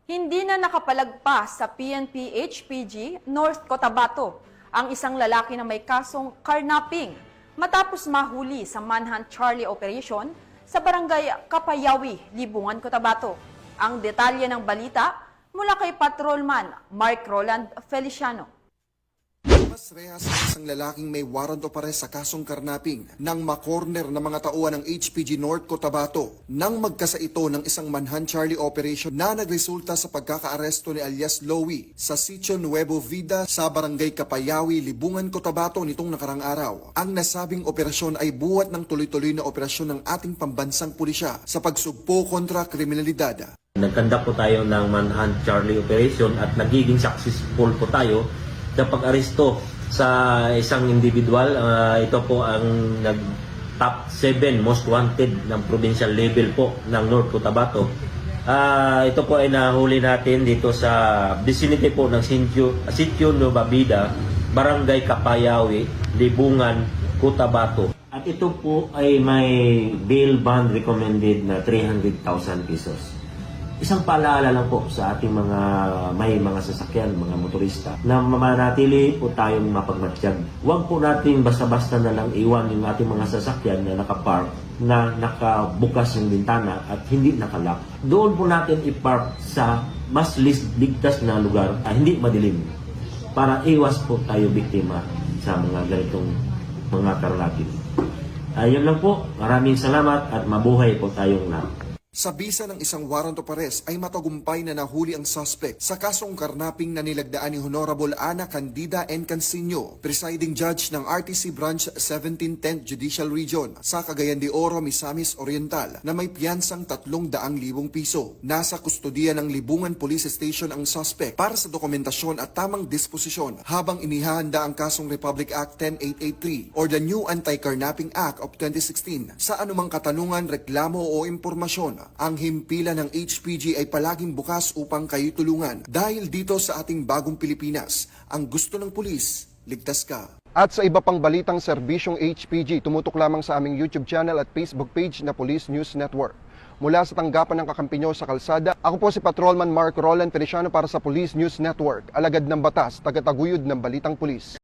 Hindi na nakapalagpas sa PNP-HPG North Cotabato ang isang lalaki na may kasong carnapping matapos mahuli sa Manhunt Charlie Operation sa barangay Kapayawi, Libungan, Cotabato. Ang detalye ng balita mula kay Patrolman Mark Roland Feliciano. Mas rehas ang isang lalaking may warrant o arrest sa kasong karnaping nang makorner ng mga tauhan ng HPG North Cotabato nang magkasa ito ng isang Manhunt Charlie operation na nagresulta sa pagkakaaresto ni alias Lowy sa Sitio Nuevo Vida sa barangay Kapayawi, Libungan, Cotabato nitong nakarang araw. Ang nasabing operasyon ay buhat ng tuloy-tuloy na operasyon ng ating pambansang pulisya sa pagsugpo kontra kriminalidad. Nagkanda po tayo ng Manhunt Charlie Operation at nagiging successful po tayo sa pag-aresto sa isang individual. Ito po ang top 7 most wanted ng provincial level po ng North Cotabato. Ito po ay nahuli natin dito sa vicinity po ng Sitio Nueva Vida, Barangay Kapayawi, Libungan, Cotabato. At ito po ay may bail bond recommended na 300,000 pesos. Isang paalala lang po sa ating may mga sasakyan, mga motorista, na manatili po tayong mapagmatsyag. Huwag po natin basta-basta na lang iwan yung ating mga sasakyan na nakapark, na nakabukas yung bintana at hindi nakalock. Doon po natin ipark sa mas ligtas na lugar, hindi madilim, para iwas po tayo biktima sa mga ganitong mga karanatin. Ayun lang po, maraming salamat at mabuhay po tayong lahat. Sa bisa ng isang warrant of arrest ay matagumpay na nahuli ang suspect sa kasong karnaping na nilagdaan ni Honorable Ana Candida N. Cansino, presiding judge ng RTC Branch 17 10th Judicial Region sa Cagayan de Oro, Misamis Oriental na may piyansang 300,000 piso. Nasa kustodiya ng Libungan Police Station ang suspect para sa dokumentasyon at tamang disposisyon habang inihahanda ang kasong Republic Act 10883 or the New Anti-Carnapping Act of 2016 sa anumang katanungan, reklamo o impormasyon. Ang himpilan ng HPG ay palaging bukas upang kayo tulungan. Dahil dito sa ating bagong Pilipinas, ang gusto ng pulis, ligtas ka. At sa iba pang balitang serbisyong HPG, tumutok lamang sa aming YouTube channel at Facebook page na Police News Network. Mula sa tanggapan ng kakampi nyo sa kalsada, ako po si Patrolman Mark Roland Feliciano para sa Police News Network, alagad ng batas, tagataguyod ng balitang pulis.